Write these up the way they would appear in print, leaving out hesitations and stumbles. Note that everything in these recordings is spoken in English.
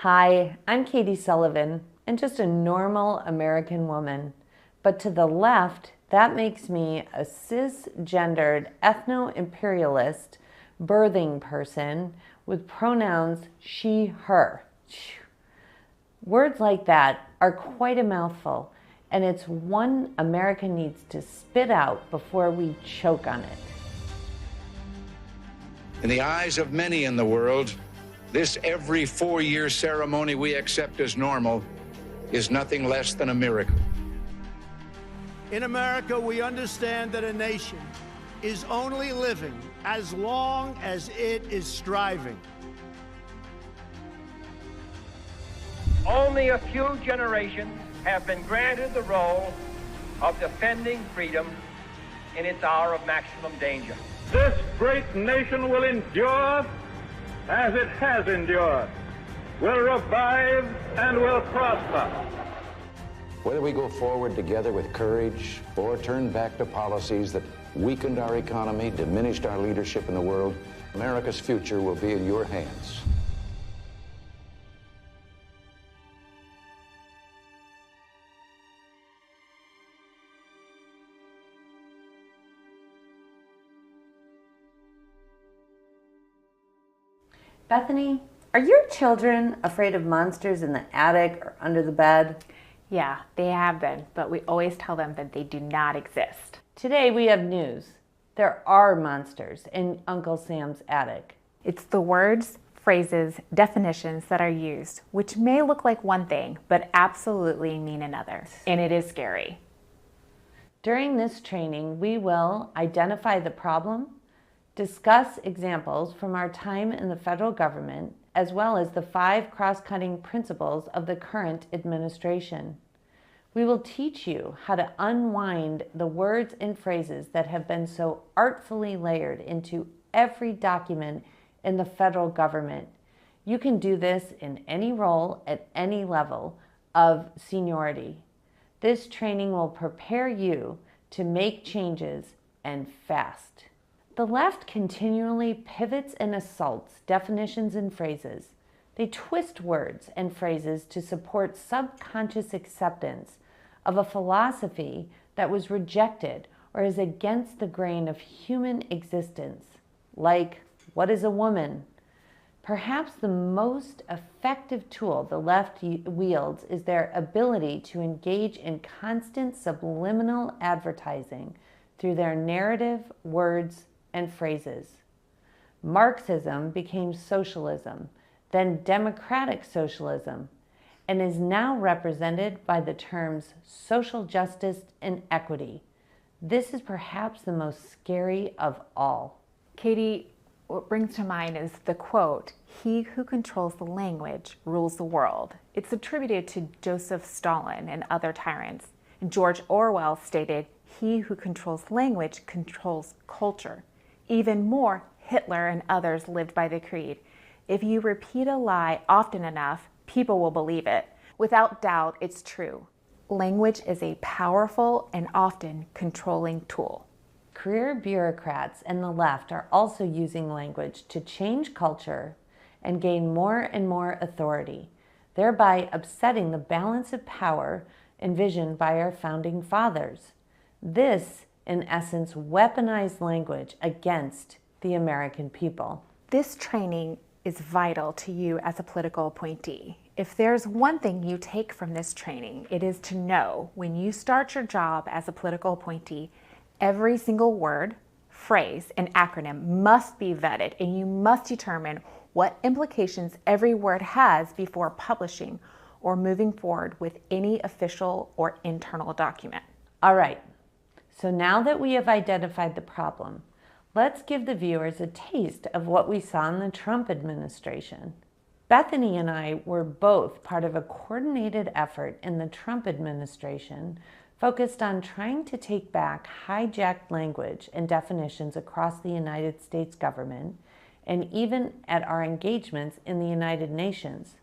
Hi, I'm Katie Sullivan, and just a normal American woman. But to the left, that makes me a cisgendered ethno-imperialist birthing person with pronouns she, her. Words like that are quite a mouthful, and it's one America needs to spit out before we choke on it. In the eyes of many in the world, this every 4-year ceremony we accept as normal is nothing less than a miracle. In America, we understand that a nation is only living as long as it is striving. Only a few generations have been granted the role of defending freedom in its hour of maximum danger. This great nation will endure as it has endured, will revive and will prosper. Whether we go forward together with courage or turn back to policies that weakened our economy, diminished our leadership in the world, America's future will be in your hands. Bethany, are your children afraid of monsters in the attic or under the bed? Yeah, they have been, but we always tell them that they do not exist. Today we have news. There are monsters in Uncle Sam's attic. It's the words, phrases, definitions that are used, which may look like one thing, but absolutely mean another. And it is scary. During this training, we will identify the problem, discuss examples from our time in the federal government, as well as the 5 cross-cutting principles of the current administration. We will teach you how to unwind the words and phrases that have been so artfully layered into every document in the federal government. You can do this in any role at any level of seniority. This training will prepare you to make changes and fast. The left continually pivots and assaults definitions and phrases. They twist words and phrases to support subconscious acceptance of a philosophy that was rejected or is against the grain of human existence, like, what is a woman? Perhaps the most effective tool the left wields is their ability to engage in constant subliminal advertising through their narrative, words, and phrases. Marxism became socialism, then democratic socialism, and is now represented by the terms social justice and equity. This is perhaps the most scary of all. Katie, what brings to mind is the quote, "He who controls the language rules the world." It's attributed to Joseph Stalin and other tyrants. And George Orwell stated, "He who controls language controls culture." Even more, Hitler and others lived by the creed. If you repeat a lie often enough, people will believe it. Without doubt, it's true. Language is a powerful and often controlling tool. Career bureaucrats and the left are also using language to change culture and gain more and more authority, thereby upsetting the balance of power envisioned by our founding fathers. This, in essence, weaponized language against the American people. This training is vital to you as a political appointee. If there's one thing you take from this training, it is to know when you start your job as a political appointee, every single word, phrase, and acronym must be vetted, and you must determine what implications every word has before publishing or moving forward with any official or internal document. All right, so now that we have identified the problem, let's give the viewers a taste of what we saw in the Trump administration. Bethany and I were both part of a coordinated effort in the Trump administration focused on trying to take back hijacked language and definitions across the United States government and even at our engagements in the United Nations.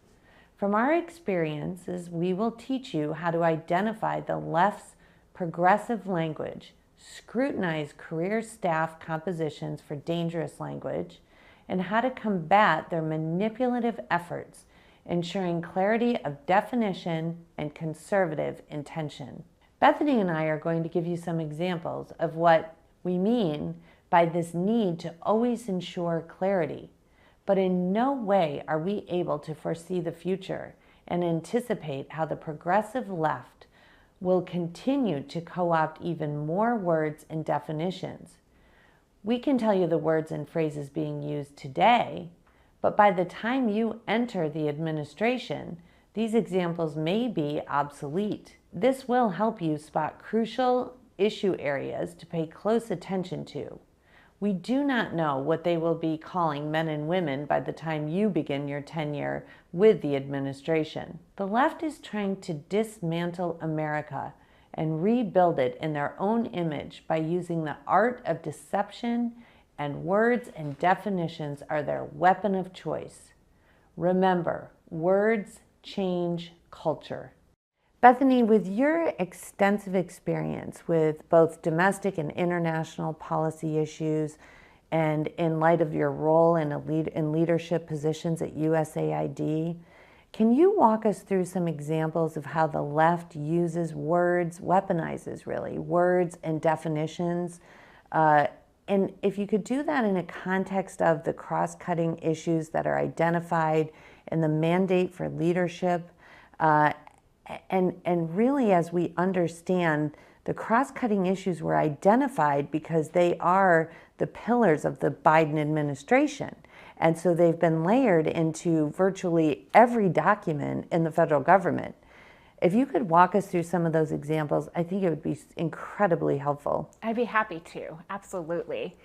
From our experiences, we will teach you how to identify the left's progressive language, scrutinize career staff compositions for dangerous language, and how to combat their manipulative efforts ensuring clarity of definition and conservative intention. Bethany and I are going to give you some examples of what we mean by this need to always ensure clarity, but in no way are we able to foresee the future and anticipate how the progressive left will continue to co-opt even more words and definitions. We can tell you the words and phrases being used today, but by the time you enter the administration, these examples may be obsolete. This will help you spot crucial issue areas to pay close attention to. We do not know what they will be calling men and women by the time you begin your tenure with the administration. The left is trying to dismantle America and rebuild it in their own image by using the art of deception, and words and definitions are their weapon of choice. Remember, words change culture. Bethany, with your extensive experience with both domestic and international policy issues, and in light of your role in leadership positions at USAID, can you walk us through some examples of how the left uses words, weaponizes really, words and definitions? And if you could do that in a context of the cross-cutting issues that are identified in the mandate for leadership, and really as we understand the cross-cutting issues were identified because they are the pillars of the Biden administration. And so they've been layered into virtually every document in the federal government. If you could walk us through some of those examples, I think it would be incredibly helpful. I'd be happy to, absolutely.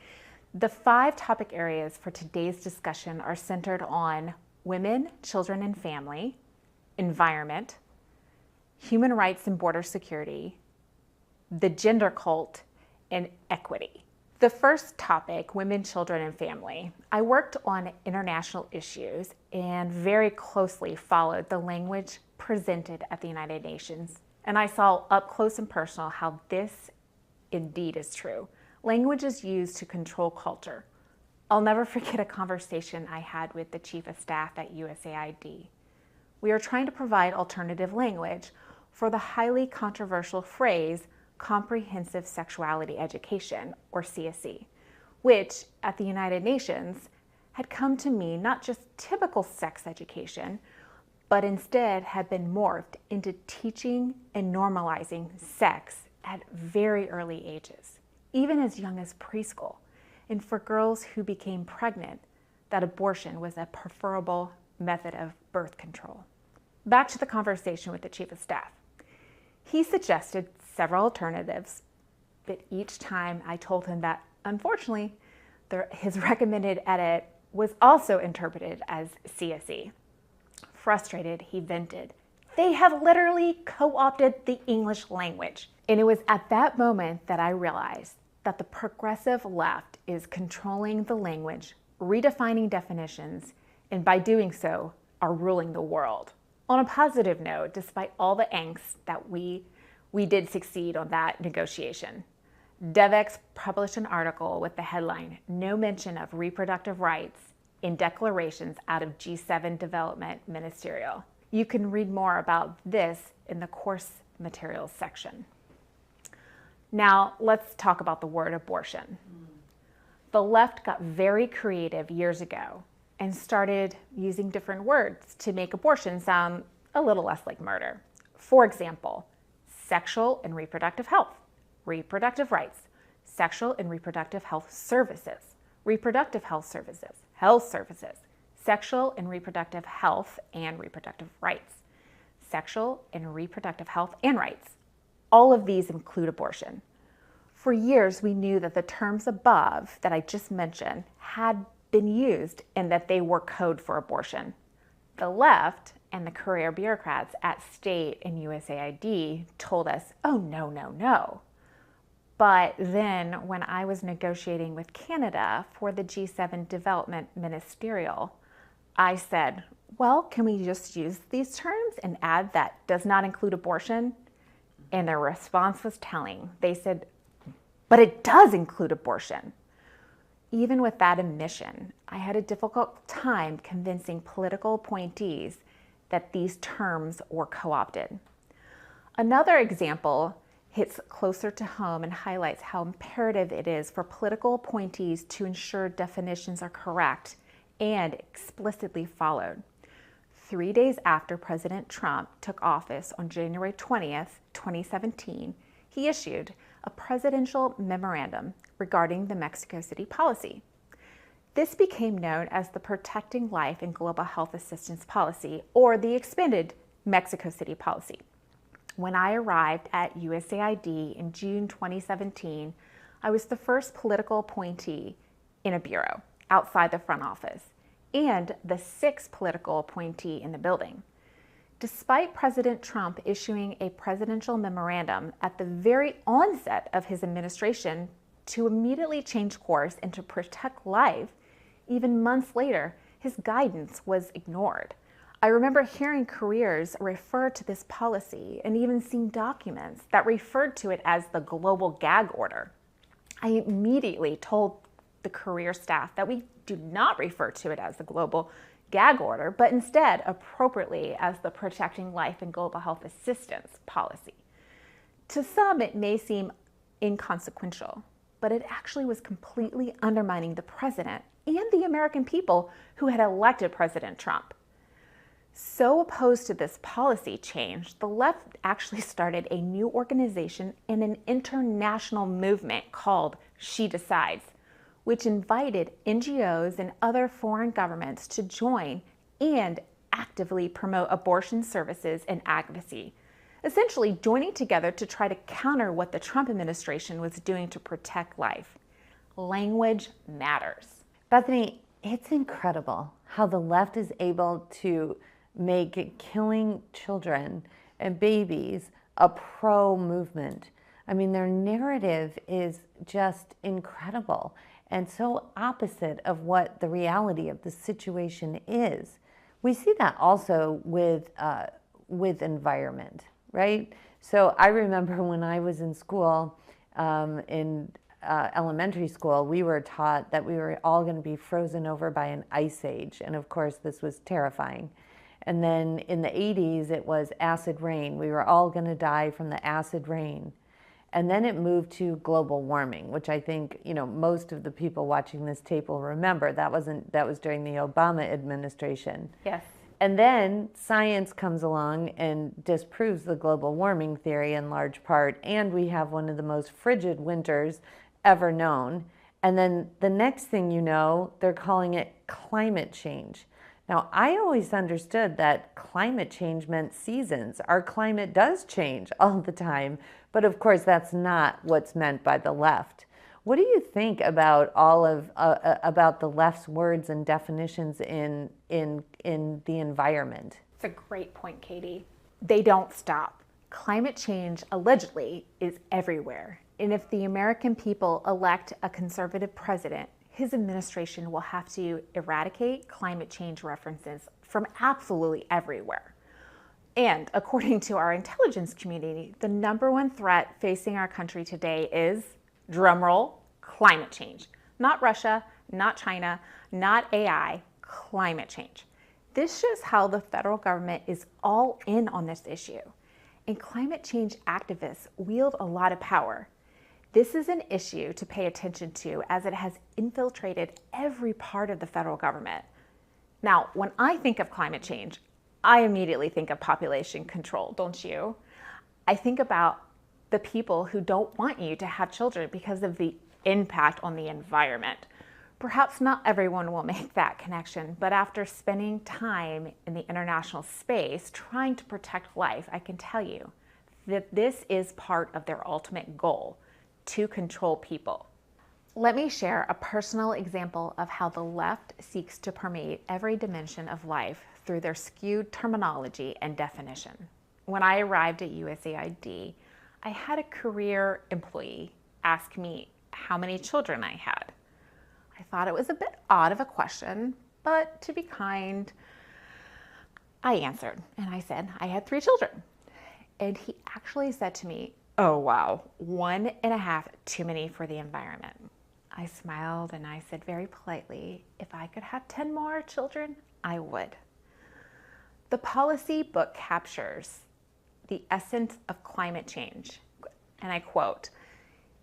The 5 topic areas for today's discussion are centered on women, children, and family, environment, human rights and border security, the gender cult, and equity. The first topic, women, children, and family. I worked on international issues and very closely followed the language presented at the United Nations. And I saw up close and personal how this indeed is true. Language is used to control culture. I'll never forget a conversation I had with the Chief of Staff at USAID. We are trying to provide alternative language for the highly controversial phrase Comprehensive Sexuality Education, or CSE, which at the United Nations had come to mean not just typical sex education, but instead had been morphed into teaching and normalizing sex at very early ages, even as young as preschool, and for girls who became pregnant, that abortion was a preferable method of birth control. Back to the conversation with the Chief of Staff. He suggested several alternatives, but each time I told him that, unfortunately, his recommended edit was also interpreted as CSE. Frustrated, he vented, "They have literally co-opted the English language." And it was at that moment that I realized that the progressive left is controlling the language, redefining definitions, and by doing so, are ruling the world. On a positive note, despite all the angst that we did succeed on that negotiation. DevEx published an article with the headline, "No Mention of Reproductive Rights in Declarations Out of G7 Development Ministerial." You can read more about this in the course materials section. Now, let's talk about the word abortion. The left got very creative years ago and started using different words to make abortion sound a little less like murder. For example, sexual and reproductive health, reproductive rights, sexual and reproductive health services, reproductive health services, sexual and reproductive health and reproductive rights, sexual and reproductive health and rights. All of these include abortion. For years, we knew that the terms above that I just mentioned had been used and that they were code for abortion. The left and the career bureaucrats at state and USAID told us, oh, no. But then when I was negotiating with Canada for the G7 Development Ministerial, I said, well, can we just use these terms and add that does not include abortion? And their response was telling. They said, but it does include abortion. Even with that admission, I had a difficult time convincing political appointees that these terms were co-opted. Another example hits closer to home and highlights how imperative it is for political appointees to ensure definitions are correct and explicitly followed. 3 days after President Trump took office on January 20th, 2017, he issued a presidential memorandum regarding the Mexico City policy. This became known as the Protecting Life and Global Health Assistance Policy, or the expanded Mexico City policy. When I arrived at USAID in June 2017, I was the first political appointee in a bureau outside the front office and the 6th political appointee in the building. Despite President Trump issuing a presidential memorandum at the very onset of his administration to immediately change course and to protect life, even months later, his guidance was ignored. I remember hearing careers refer to this policy and even seeing documents that referred to it as the global gag order. I immediately told the career staff that we do not refer to it as the global gag order, but instead appropriately as the Protecting Life and Global Health Assistance policy. To some, it may seem inconsequential, but it actually was completely undermining the president and the American people who had elected President Trump. So opposed to this policy change, the left actually started a new organization and an international movement called She Decides, which invited NGOs and other foreign governments to join and actively promote abortion services and advocacy, essentially joining together to try to counter what the Trump administration was doing to protect life. Language matters. Bethany, it's incredible how the left is able to make killing children and babies a pro-movement. I mean, their narrative is just incredible and so opposite of what the reality of the situation is. We see that also with environment, right? So I remember when I was in school, in elementary school, we were taught that we were all going to be frozen over by an ice age. And of course, this was terrifying. And then in the 80s, it was acid rain. We were all going to die from the acid rain. And then it moved to global warming, which I think, most of the people watching this tape will remember. That was during the Obama administration. Yes. And then science comes along and disproves the global warming theory in large part, and we have one of the most frigid winters ever known. And then the next thing you know, they're calling it climate change. Now, I always understood that climate change meant seasons. Our climate does change all the time, but of course that's not what's meant by the left. What do you think about about the left's words and definitions in the environment? It's a great point, Katie. They don't stop. Climate change, allegedly, is everywhere. And if the American people elect a conservative president, his administration will have to eradicate climate change references from absolutely everywhere. And according to our intelligence community, the #1 threat facing our country today is, drumroll, climate change. Not Russia, not China, not AI, climate change. This shows how the federal government is all in on this issue. And climate change activists wield a lot of power. This is an issue to pay attention to as it has infiltrated every part of the federal government. Now, when I think of climate change, I immediately think of population control, don't you? I think about the people who don't want you to have children because of the impact on the environment. Perhaps not everyone will make that connection, but after spending time in the international space trying to protect life, I can tell you that this is part of their ultimate goal, to control people. Let me share a personal example of how the left seeks to permeate every dimension of life through their skewed terminology and definition. When I arrived at USAID, I had a career employee ask me how many children I had. I thought it was a bit odd of a question, but to be kind, I answered and I said I had 3 children. And he actually said to me, "Oh wow, 1.5 too many for the environment." I smiled and I said very politely, if I could have 10 more children, I would. The policy book captures the essence of climate change, and I quote,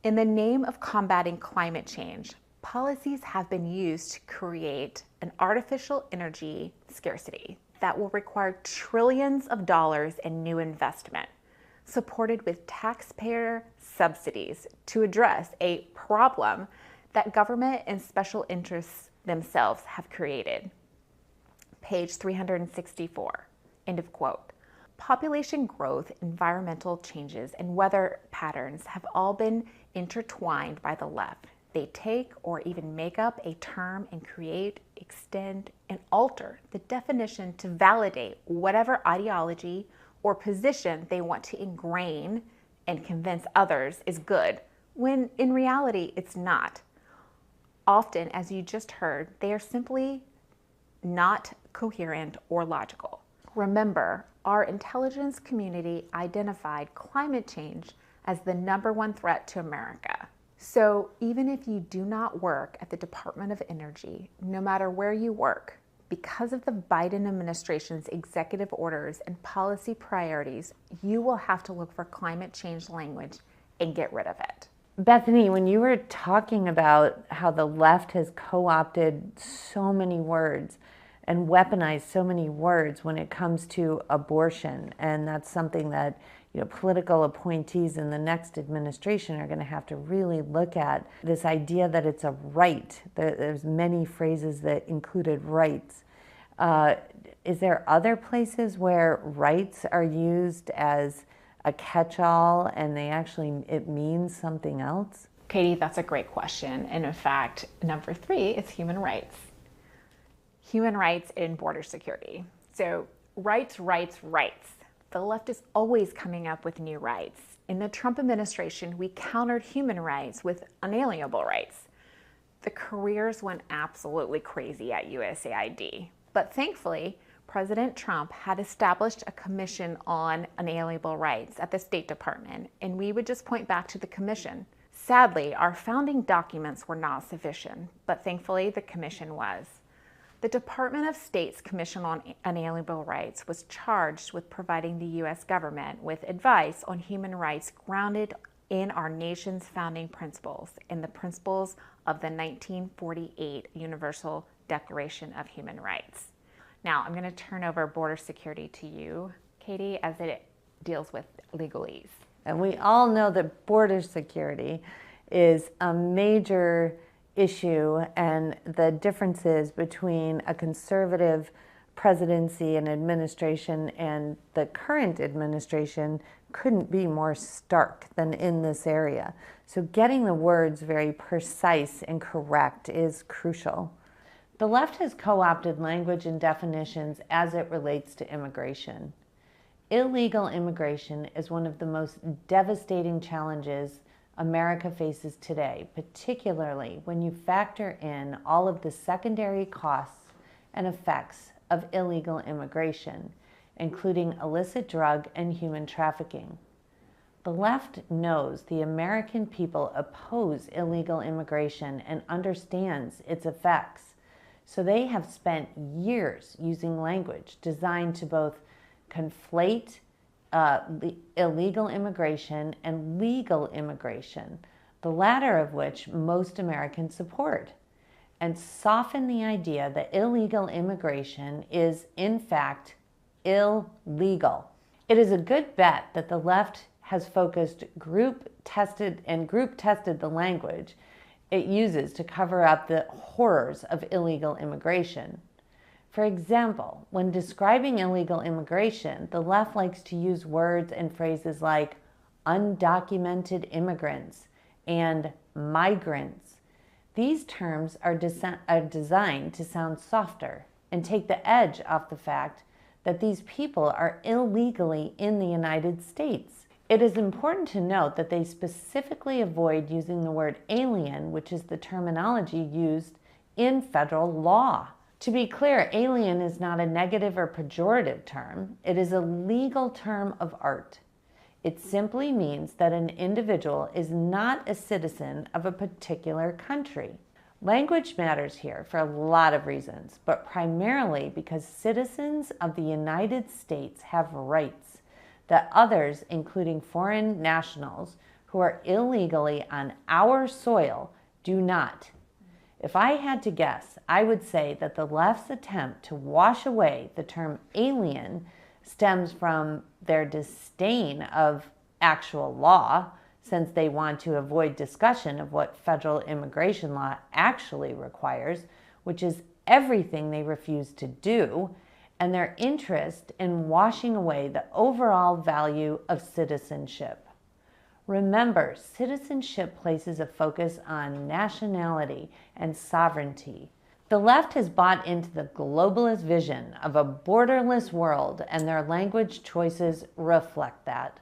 "In the name of combating climate change, policies have been used to create an artificial energy scarcity that will require trillions of dollars in new investment, supported with taxpayer subsidies to address a problem that government and special interests themselves have created." Page 364, end of quote. Population growth, environmental changes, and weather patterns have all been intertwined by the left. They take or even make up a term and create, extend, and alter the definition to validate whatever ideology or position they want to ingrain and convince others is good, when in reality it's not. Often, as you just heard, they are simply not coherent or logical. Remember, our intelligence community identified climate change as the #1 threat to America. So even if you do not work at the Department of Energy, no matter where you work, because of the Biden administration's executive orders and policy priorities, you will have to look for climate change language and get rid of it. Bethany, when you were talking about how the left has co-opted so many words and weaponized so many words when it comes to abortion, and that's something that political appointees in the next administration are going to have to really look at, this idea that it's a right. There's many phrases that included rights. Is there other places where rights are used as a catch-all and it means something else? Katie, that's a great question. And in fact, number 3 is human rights. Human rights in border security. So rights, rights, rights. The left is always coming up with new rights. In the Trump administration, we countered human rights with unalienable rights. The careers went absolutely crazy at USAID. But thankfully, President Trump had established a commission on unalienable rights at the State Department, and we would just point back to the commission. Sadly, our founding documents were not sufficient, but thankfully the commission was. The Department of State's Commission on Unalienable Rights was charged with providing the U.S. government with advice on human rights grounded in our nation's founding principles and the principles of the 1948 Universal Declaration of Human Rights. Now, I'm going to turn over border security to you, Katie, as it deals with legalese. And we all know that border security is a major issue, and the differences between a conservative presidency and administration and the current administration couldn't be more stark than in this area. So getting the words very precise and correct is crucial. The left has co-opted language and definitions as it relates to immigration. Illegal immigration is one of the most devastating challenges America faces today, particularly when you factor in all of the secondary costs and effects of illegal immigration, including illicit drug and human trafficking. The left knows the American people oppose illegal immigration and understands its effects, so they have spent years using language designed to both conflate illegal immigration and legal immigration, the latter of which most Americans support, and soften the idea that illegal immigration is, in fact, illegal. It is a good bet that the left has focused group-tested the language it uses to cover up the horrors of illegal immigration. For example, when describing illegal immigration, the left likes to use words and phrases like undocumented immigrants and migrants. These terms are designed to sound softer and take the edge off the fact that these people are illegally in the United States. It is important to note that they specifically avoid using the word alien, which is the terminology used in federal law. To be clear, alien is not a negative or pejorative term. It is a legal term of art. It simply means that an individual is not a citizen of a particular country. Language matters here for a lot of reasons, but primarily because citizens of the United States have rights that others, including foreign nationals who are illegally on our soil, do not. If I had to guess, I would say that the left's attempt to wash away the term alien stems from their disdain of actual law, since they want to avoid discussion of what federal immigration law actually requires, which is everything they refuse to do, and their interest in washing away the overall value of citizenship. Remember, citizenship places a focus on nationality and sovereignty. The left has bought into the globalist vision of a borderless world, and their language choices reflect that.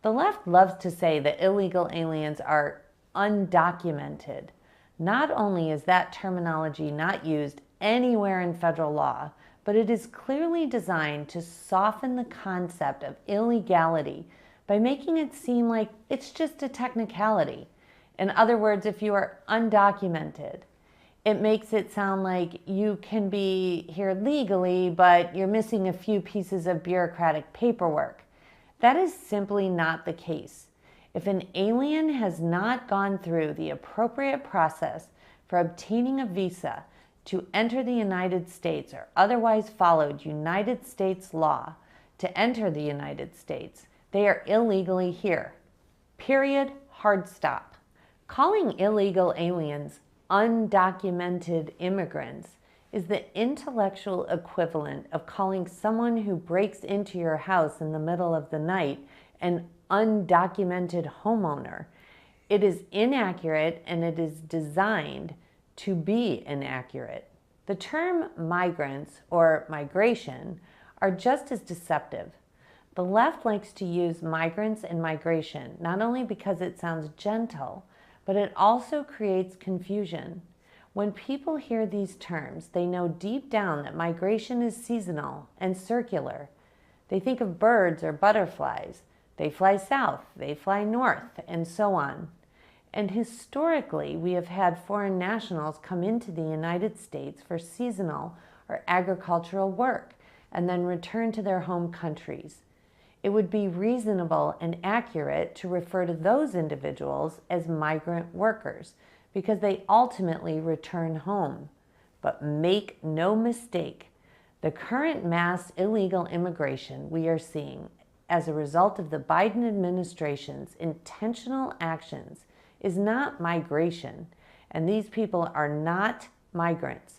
The left loves to say that illegal aliens are undocumented. Not only is that terminology not used anywhere in federal law, but it is clearly designed to soften the concept of illegality by making it seem like it's just a technicality. In other words, if you are undocumented, it makes it sound like you can be here legally, but you're missing a few pieces of bureaucratic paperwork. That is simply not the case. If an alien has not gone through the appropriate process for obtaining a visa to enter the United States or otherwise followed United States law to enter the United States, they are illegally here. Period. Hard stop. Calling illegal aliens undocumented immigrants is the intellectual equivalent of calling someone who breaks into your house in the middle of the night an undocumented homeowner. It is inaccurate, and it is designed to be inaccurate. The term migrants or migration are just as deceptive. The left likes to use migrants and migration not only because it sounds gentle, but it also creates confusion. When people hear these terms, they know deep down that migration is seasonal and circular. They think of birds or butterflies. They fly south, they fly north, and so on. And historically, we have had foreign nationals come into the United States for seasonal or agricultural work and then return to their home countries. It would be reasonable and accurate to refer to those individuals as migrant workers because they ultimately return home. But make no mistake, the current mass illegal immigration we are seeing as a result of the Biden administration's intentional actions is not migration, and these people are not migrants.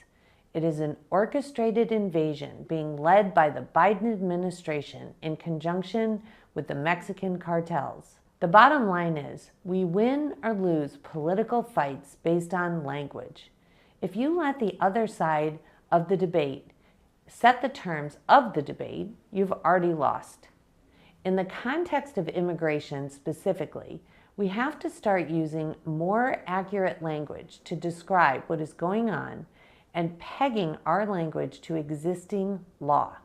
It is an orchestrated invasion being led by the Biden administration in conjunction with the Mexican cartels. The bottom line is, we win or lose political fights based on language. If you let the other side of the debate set the terms of the debate, you've already lost. In the context of immigration specifically, we have to start using more accurate language to describe what is going on and pegging our language to existing law.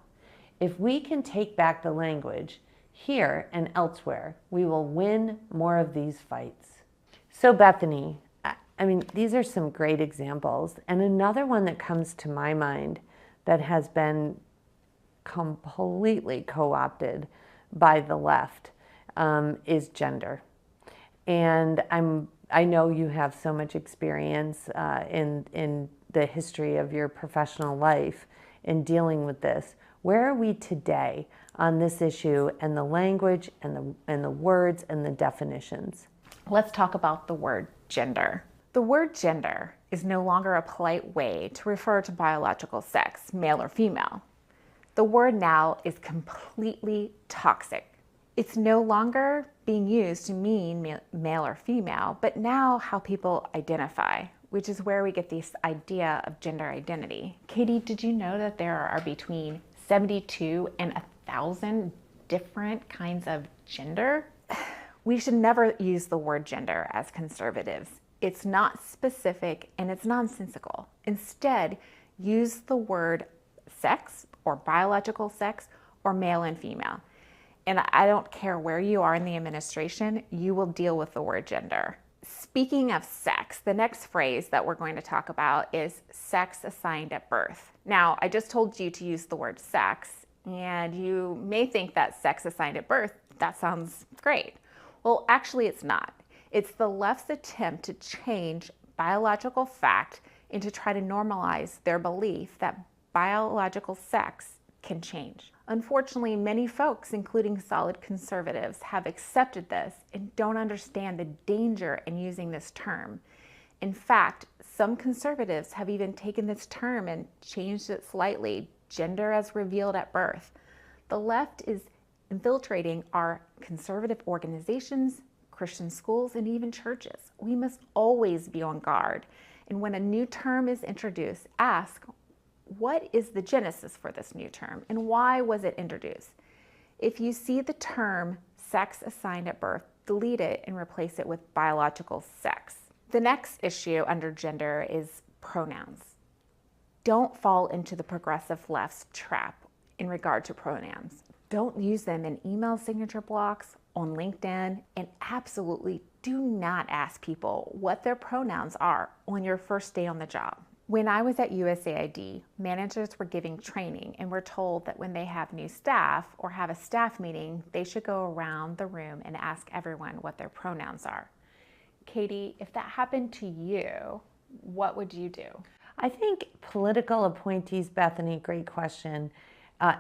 If we can take back the language here and elsewhere, we will win more of these fights. So Bethany, I mean, these are some great examples. And another one that comes to my mind that has been completely co-opted by the left is gender. And I know you have so much experience in the history of your professional life in dealing with this. Where are we today on this issue and the language and the words and the definitions? Let's talk about the word gender. The word gender is no longer a polite way to refer to biological sex, male or female. The word now is completely toxic. It's no longer being used to mean male or female, but now how people identify, which is where we get this idea of gender identity. Katie, did you know that there are between 72 and 1,000 different kinds of gender? We should never use the word gender as conservatives. It's not specific and it's nonsensical. Instead, use the word sex or biological sex or male and female. And I don't care where you are in the administration, you will deal with the word gender. Speaking of sex, the next phrase that we're going to talk about is sex assigned at birth. Now, I just told you to use the word sex, and you may think that sex assigned at birth, that sounds great. Well, actually it's not. It's the left's attempt to change biological fact and to try to normalize their belief that biological sex can change. Unfortunately, many folks, including solid conservatives, have accepted this and don't understand the danger in using this term. In fact, some conservatives have even taken this term and changed it slightly, gender as revealed at birth. The left is infiltrating our conservative organizations, Christian schools, and even churches. We must always be on guard. And when a new term is introduced, ask, what is the genesis for this new term and why was it introduced? If you see the term sex assigned at birth, delete it and replace it with biological sex. The next issue under gender is pronouns. Don't fall into the progressive left's trap in regard to pronouns. Don't use them in email signature blocks, on LinkedIn, and absolutely do not ask people what their pronouns are on your first day on the job. When I was at USAID, managers were giving training and were told that when they have new staff or have a staff meeting, they should go around the room and ask everyone what their pronouns are. Katie, if that happened to you, what would you do? I think political appointees, Bethany, great question,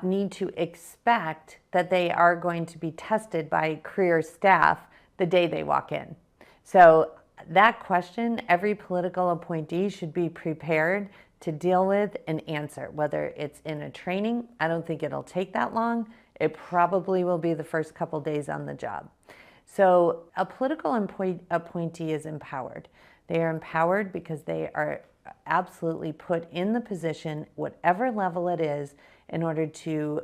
need to expect that they are going to be tested by career staff the day they walk in. So that question, every political appointee should be prepared to deal with and answer, whether it's in a training. I don't think it'll take that long. It probably will be the first couple days on the job. So a political appointee is empowered. They are empowered because they are absolutely put in the position, whatever level it is, in order to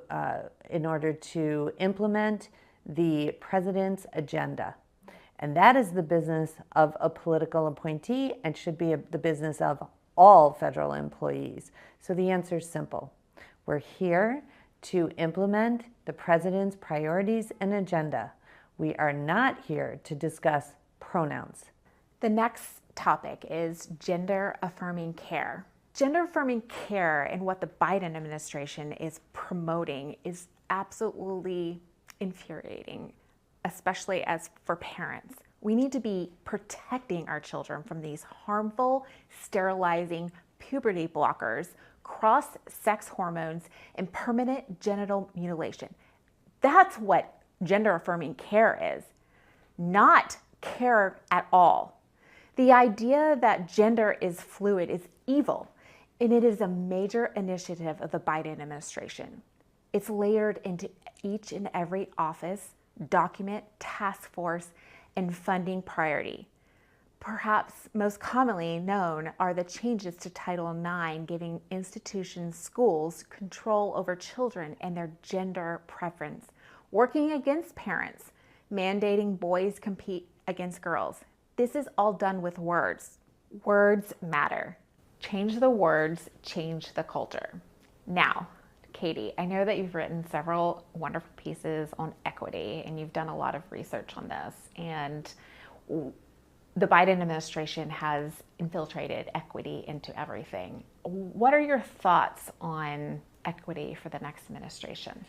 implement the president's agenda. And that is the business of a political appointee and should be the business of all federal employees. So the answer is simple. We're here to implement the president's priorities and agenda. We are not here to discuss pronouns. The next topic is gender-affirming care. Gender-affirming care and what the Biden administration is promoting is absolutely infuriating, especially as for parents. We need to be protecting our children from these harmful, sterilizing puberty blockers, cross-sex hormones, and permanent genital mutilation. That's what gender-affirming care is, not care at all. The idea that gender is fluid is evil, and it is a major initiative of the Biden administration. It's layered into each and every office, document, task force, and funding priority. Perhaps most commonly known are the changes to Title IX, giving institutions, schools, control over children and their gender preference, working against parents, mandating boys compete against girls. This is all done with words. Words matter. Change the words, change the culture. Now, Katie, I know that you've written several wonderful pieces on equity and you've done a lot of research on this, and the Biden administration has infiltrated equity into everything. What are your thoughts on equity for the next administration?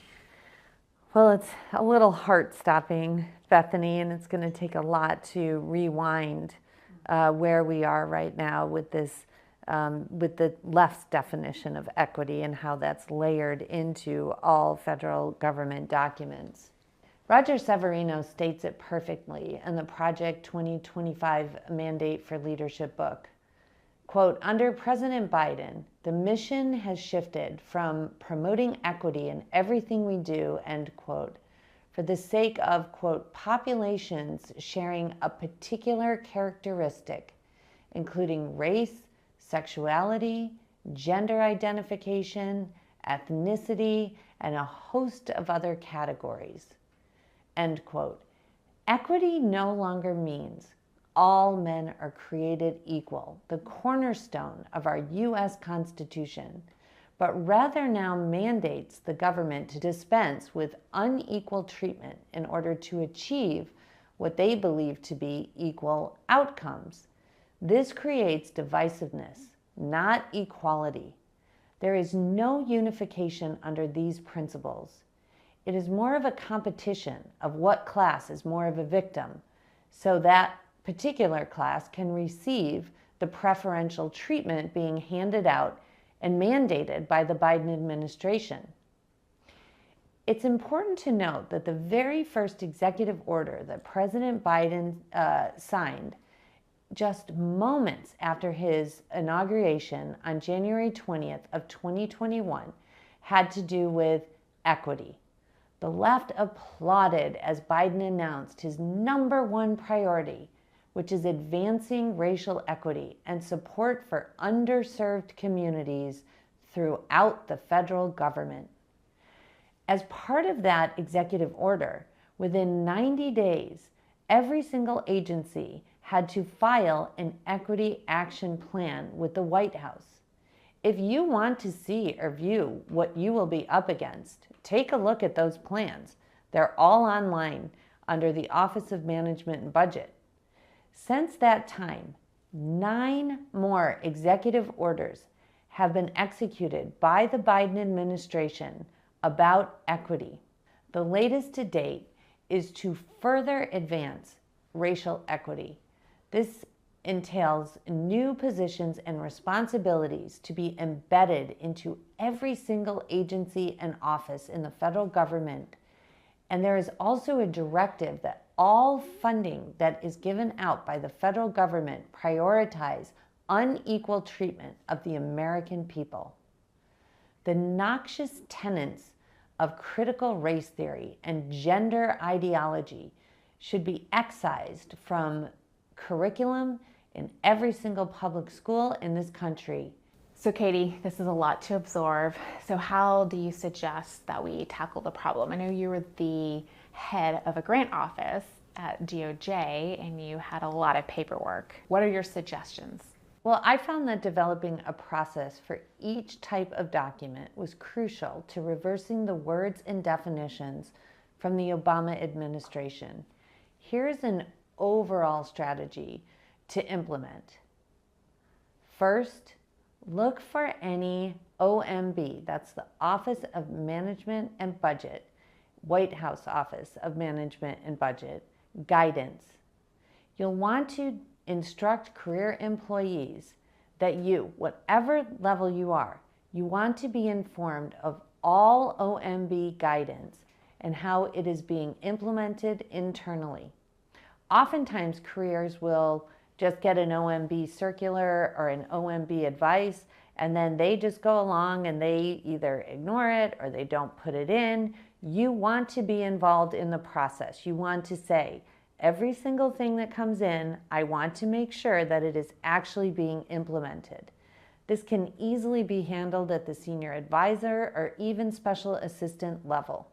Well, it's a little heart-stopping, Bethany, and it's going to take a lot to rewind where we are right now with this, with the left's definition of equity and how that's layered into all federal government documents. Roger Severino states it perfectly in the Project 2025 Mandate for Leadership book. Quote, under President Biden, the mission has shifted from promoting equity in everything we do, end quote, for the sake of, quote, populations sharing a particular characteristic, including race, sexuality, gender identification, ethnicity, and a host of other categories, end quote. Equity no longer means all men are created equal, the cornerstone of our U.S. Constitution, but rather now mandates the government to dispense with unequal treatment in order to achieve what they believe to be equal outcomes. This creates divisiveness, not equality. There is no unification under these principles. It is more of a competition of what class is more of a victim, so that particular class can receive the preferential treatment being handed out and mandated by the Biden administration. It's important to note that the very first executive order that President Biden signed just moments after his inauguration on January 20th of 2021 had to do with equity. The left applauded as Biden announced his #1 priority, which is advancing racial equity and support for underserved communities throughout the federal government. As part of that executive order, within 90 days, every single agency had to file an equity action plan with the White House. If you want to see or view what you will be up against, take a look at those plans. They're all online under the Office of Management and Budget. Since that time, 9 more executive orders have been executed by the Biden administration about equity. The latest to date is to further advance racial equity. This entails new positions and responsibilities to be embedded into every single agency and office in the federal government. And there is also a directive that all funding that is given out by the federal government prioritize unequal treatment of the American people. The noxious tenets of critical race theory and gender ideology should be excised from curriculum in every single public school in this country. So Katie, this is a lot to absorb. So how do you suggest that we tackle the problem? I know you were the head of a grant office at DOJ and you had a lot of paperwork. What are your suggestions? Well, I found that developing a process for each type of document was crucial to reversing the words and definitions from the Obama administration. Here's an overall strategy to implement. First, look for any OMB, that's the Office of Management and Budget, White House Office of Management and Budget, guidance. You'll want to instruct career employees that you, whatever level you are, you want to be informed of all OMB guidance and how it is being implemented internally. Oftentimes, careers will just get an OMB circular or an OMB advice, and then they just go along and they either ignore it or they don't put it in. You want to be involved in the process. You want to say, every single thing that comes in, I want to make sure that it is actually being implemented. This can easily be handled at the senior advisor or even special assistant level.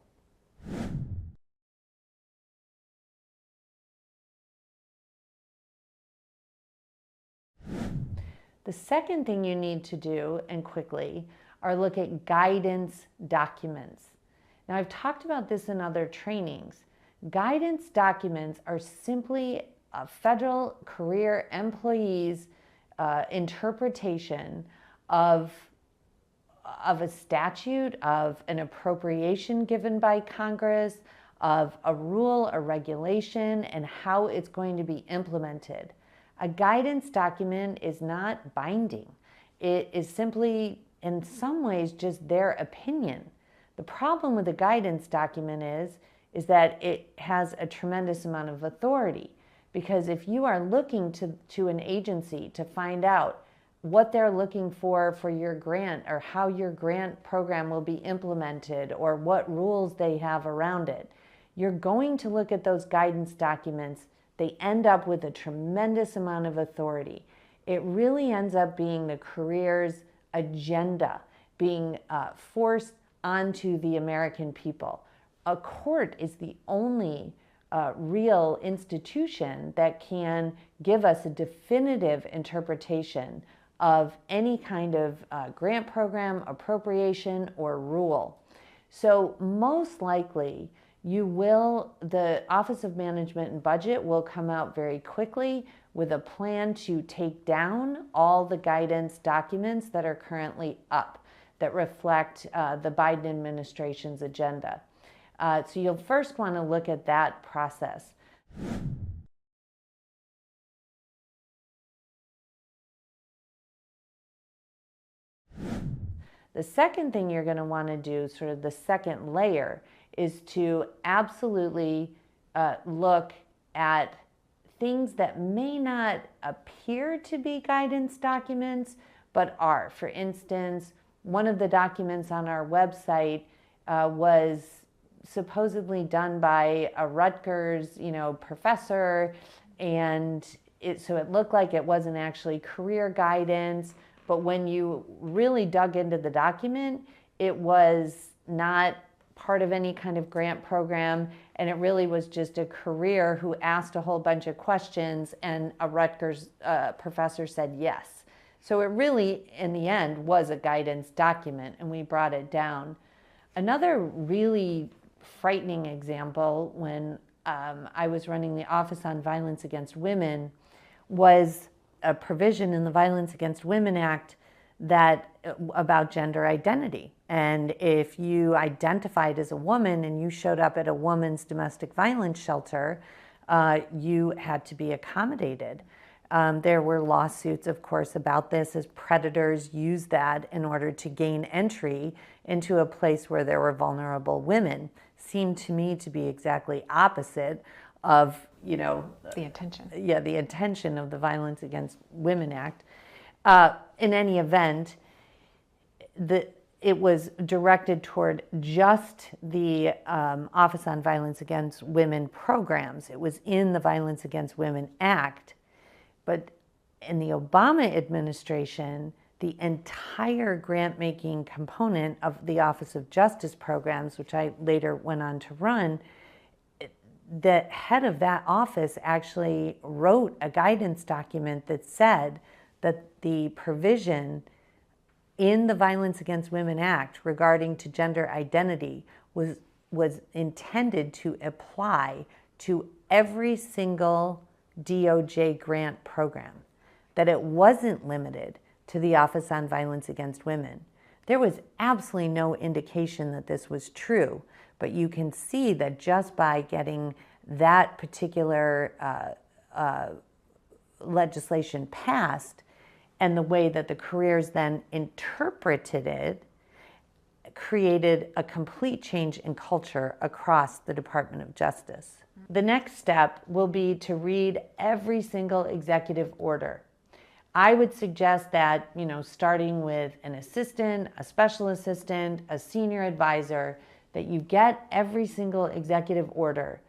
The second thing you need to do, and quickly, are look at guidance documents. Now, I've talked about this in other trainings. Guidance documents are simply a federal career employee's interpretation of a statute, of an appropriation given by Congress, of a rule or regulation, and how it's going to be implemented. A guidance document is not binding. It is simply, in some ways, just their opinion. The problem with a guidance document is that it has a tremendous amount of authority, because if you are looking to an agency to find out what they're looking for your grant, or how your grant program will be implemented, or what rules they have around it, you're going to look at those guidance documents. They end up with a tremendous amount of authority. It really ends up being the career's agenda being forced onto the American people. A court is the only real institution that can give us a definitive interpretation of any kind of grant program, appropriation, or rule. So most likely, The Office of Management and Budget will come out very quickly with a plan to take down all the guidance documents that are currently up that reflect the Biden administration's agenda. So you'll first want to look at that process. The second thing you're going to want to do, sort of the second layer, is to absolutely look at things that may not appear to be guidance documents, but are. For instance, one of the documents on our website was supposedly done by a Rutgers, professor, and so it looked like it wasn't actually career guidance. But when you really dug into the document, it was not part of any kind of grant program, and it really was just a career who asked a whole bunch of questions, and a Rutgers professor said yes. So it really, in the end, was a guidance document, and we brought it down. Another really frightening example when I was running the Office on Violence Against Women was a provision in the Violence Against Women Act about gender identity. And if you identified as a woman and you showed up at a woman's domestic violence shelter, you had to be accommodated. There were lawsuits, of course, about this as predators used that in order to gain entry into a place where there were vulnerable women. Seemed to me to be exactly opposite of the intention. Yeah, the intention of the Violence Against Women Act. In any event, it was directed toward just the Office on Violence Against Women programs. It was in the Violence Against Women Act. But in the Obama administration, the entire grant-making component of the Office of Justice programs, which I later went on to run, the head of that office actually wrote a guidance document that said that the provision in the Violence Against Women Act regarding to gender identity was intended to apply to every single DOJ grant program, that it wasn't limited to the Office on Violence Against Women. There was absolutely no indication that this was true, but you can see that just by getting that particular legislation passed and the way that the careers then interpreted it created a complete change in culture across the Department of Justice. The next step will be to read every single executive order. I would suggest that, starting with an assistant, a special assistant, a senior advisor, that you get every single executive order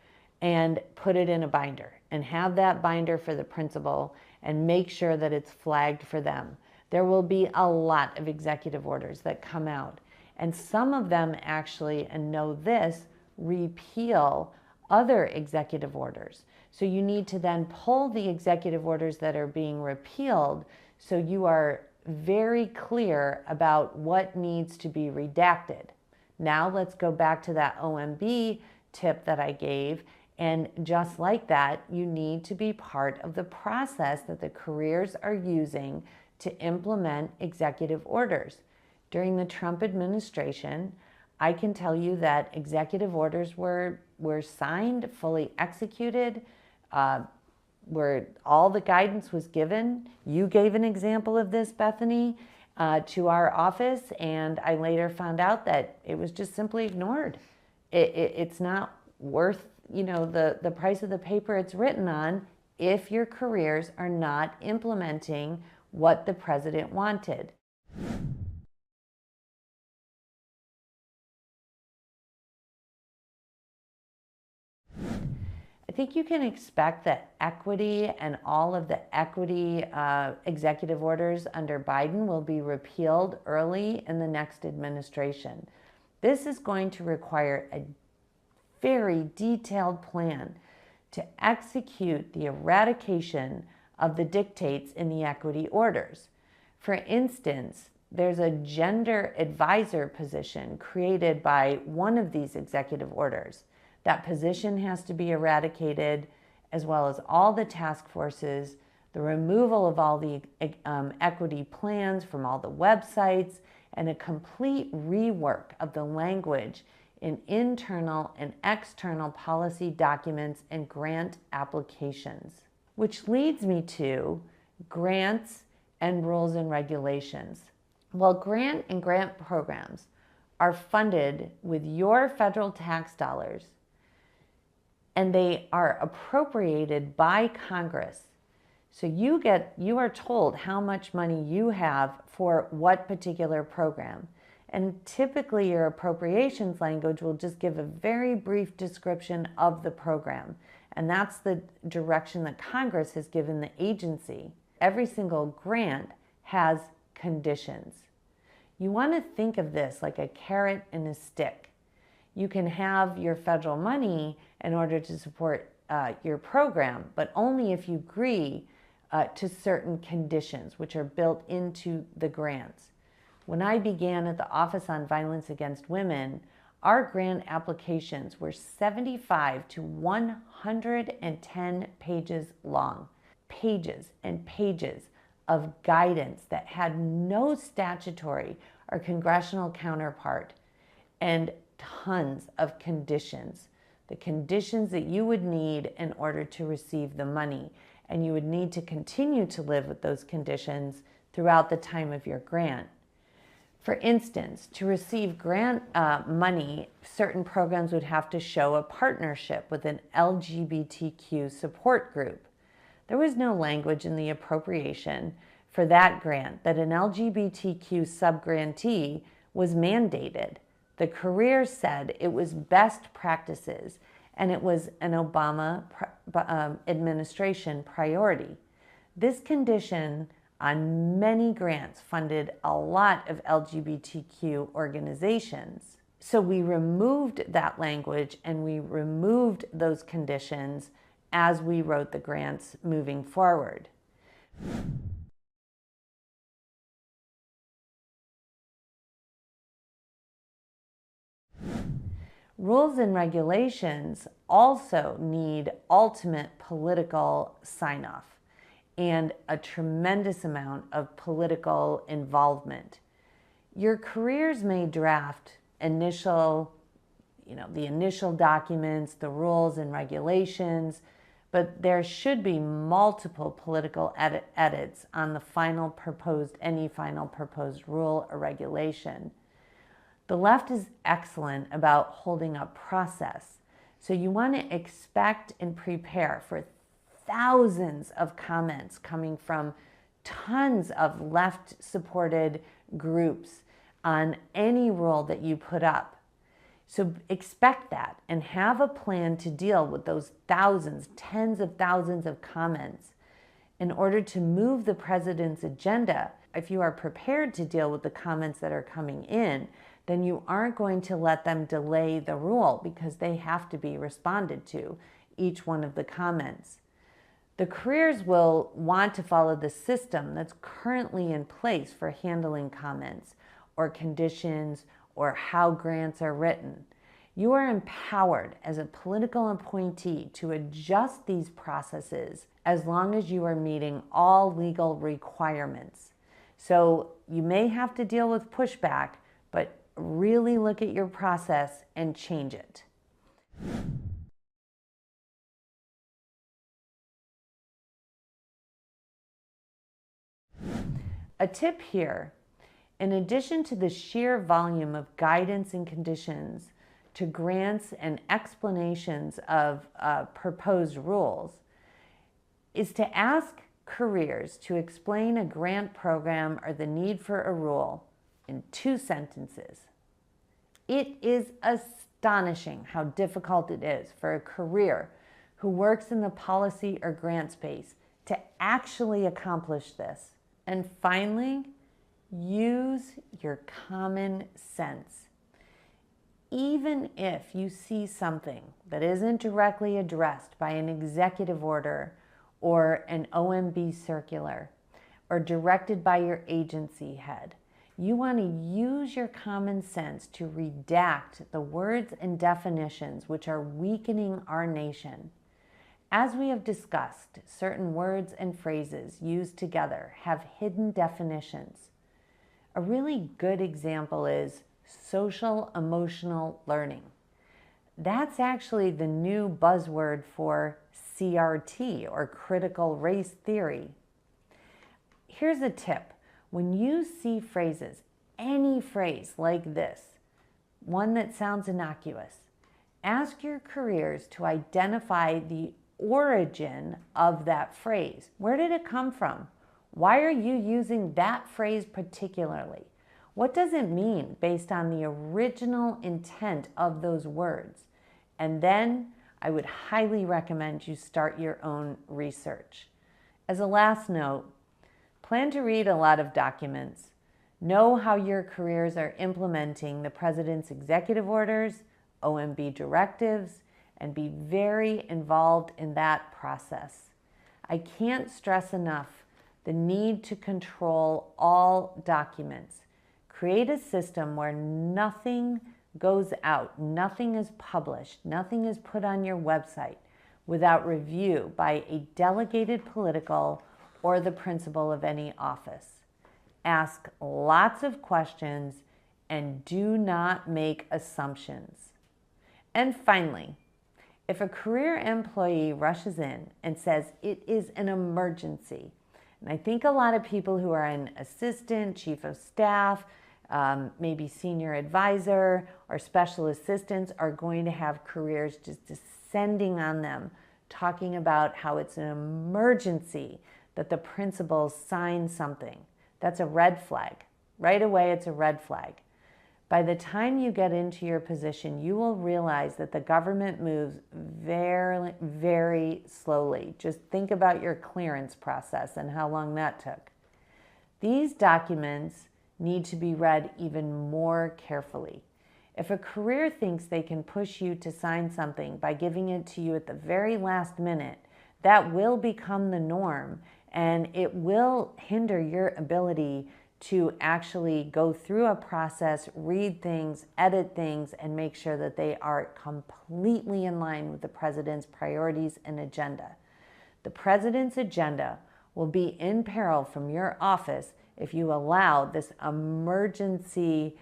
and put it in a binder and have that binder for the principal and make sure that it's flagged for them. There will be a lot of executive orders that come out, and some of them actually, and know this, repeal other executive orders. So you need to then pull the executive orders that are being repealed so you are very clear about what needs to be redacted. Now let's go back to that OMB tip that I gave, and just like that, you need to be part of the process that the careers are using to implement executive orders. During the Trump administration, I can tell you that executive orders were signed, fully executed, where all the guidance was given. You gave an example of this, Bethany, to our office, and I later found out that it was just simply ignored. It's not worth the price of the paper it's written on if your careers are not implementing what the president wanted. I think you can expect that equity and all of the equity executive orders under Biden will be repealed early in the next administration. This is going to require a very detailed plan to execute the eradication of the dictates in the equity orders. For instance, there's a gender advisor position created by one of these executive orders That position has to be eradicated, as well as all the task forces, the removal of all the equity plans from all the websites, and a complete rework of the language in internal and external policy documents and grant applications. Which leads me to grants and rules and regulations. Well, grant and grant programs are funded with your federal tax dollars, and they are appropriated by Congress. So you are told how much money you have for what particular program. And typically your appropriations language will just give a very brief description of the program. And that's the direction that Congress has given the agency. Every single grant has conditions. You want to think of this like a carrot and a stick. You can have your federal money in order to support your program, but only if you agree to certain conditions which are built into the grants. When I began at the Office on Violence Against Women, our grant applications were 75 to 110 pages long. Pages and pages of guidance that had no statutory or congressional counterpart, and tons of conditions. The conditions that you would need in order to receive the money. And you would need to continue to live with those conditions throughout the time of your grant. For instance, to receive grant money, certain programs would have to show a partnership with an LGBTQ support group. There was no language in the appropriation for that grant that an LGBTQ subgrantee was mandated. The career said it was best practices and it was an Obama administration priority. This condition on many grants funded a lot of LGBTQ organizations. So we removed that language and we removed those conditions as we wrote the grants moving forward. Rules and regulations also need ultimate political sign-off and a tremendous amount of political involvement. Your careers may draft the initial documents, the rules and regulations, but there should be multiple political edits on any final proposed rule or regulation. The left is excellent about holding up process. So you want to expect and prepare for thousands of comments coming from tons of left-supported groups on any rule that you put up. So expect that and have a plan to deal with those thousands, tens of thousands of comments in order to move the president's agenda. If you are prepared to deal with the comments that are coming in, then you aren't going to let them delay the rule because they have to be responded to, each one of the comments. The careers will want to follow the system that's currently in place for handling comments or conditions or how grants are written. You are empowered as a political appointee to adjust these processes as long as you are meeting all legal requirements. So you may have to deal with pushback, but really look at your process and change it. A tip here, in addition to the sheer volume of guidance and conditions to grants and explanations of proposed rules, is to ask careers to explain a grant program or the need for a rule in 2 sentences. It is astonishing how difficult it is for a career who works in the policy or grant space to actually accomplish this. And finally, use your common sense. Even if you see something that isn't directly addressed by an executive order or an OMB circular or directed by your agency head, You want to use your common sense to redact the words and definitions which are weakening our nation. As we have discussed, certain words and phrases used together have hidden definitions. A really good example is social emotional learning. That's actually the new buzzword for CRT, or critical race theory. Here's a tip. When you see phrases, any phrase like this, one that sounds innocuous, ask your careers to identify the origin of that phrase. Where did it come from? Why are you using that phrase particularly? What does it mean based on the original intent of those words? And then I would highly recommend you start your own research. As a last note, plan to read a lot of documents. Know how your careers are implementing the President's executive orders, OMB directives, and be very involved in that process. I can't stress enough the need to control all documents. Create a system where nothing goes out, nothing is published, nothing is put on your website without review by a delegated political or the principal of any office. Ask lots of questions and do not make assumptions. And finally, if a career employee rushes in and says it is an emergency, and I think a lot of people who are an assistant, chief of staff, maybe senior advisor or special assistants are going to have careers just descending on them, talking about how it's an emergency that the principal sign something. That's a red flag. Right away, it's a red flag. By the time you get into your position, you will realize that the government moves very, very slowly. Just think about your clearance process and how long that took. These documents need to be read even more carefully. If a career thinks they can push you to sign something by giving it to you at the very last minute, that will become the norm, and it will hinder your ability to actually go through a process, read things, edit things, and make sure that they are completely in line with the president's priorities and agenda. The president's agenda will be in peril from your office if you allow this emergency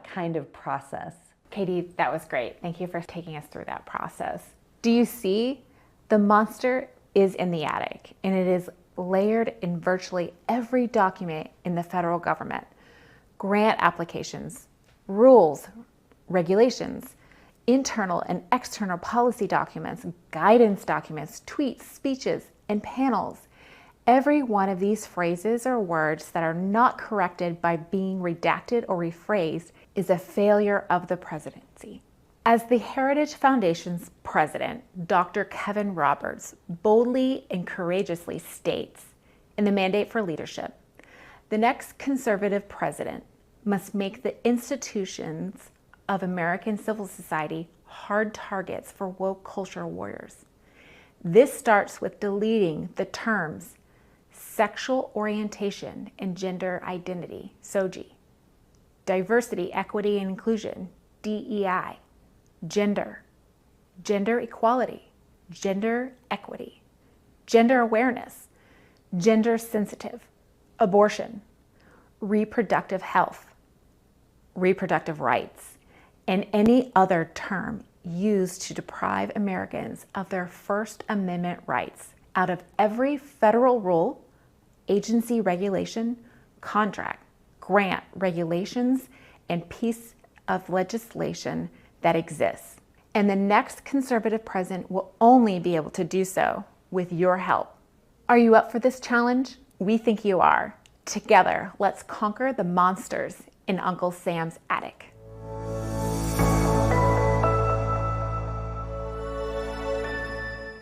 kind of process. Katie, that was great. Thank you for taking us through that process. Do you see? The monster is in the attic, and it is layered in virtually every document in the federal government. Grant applications, rules, regulations, internal and external policy documents, guidance documents, tweets, speeches, and panels. Every one of these phrases or words that are not corrected by being redacted or rephrased is a failure of the presidency. As the Heritage Foundation's president, Dr. Kevin Roberts, boldly and courageously states in the Mandate for Leadership, the next conservative president must make the institutions of American civil society hard targets for woke culture warriors. This starts with deleting the terms sexual orientation and gender identity, SOGI, diversity, equity, and inclusion, DEI, gender equality, gender equity, gender awareness, gender sensitive, abortion, reproductive health, reproductive rights, and any other term used to deprive Americans of their First Amendment rights out of every federal rule, agency regulation, contract, grant, regulations, and piece of legislation that exists. And the next conservative president will only be able to do so with your help. Are you up for this challenge? We think you are. Together, let's conquer the monsters in Uncle Sam's attic.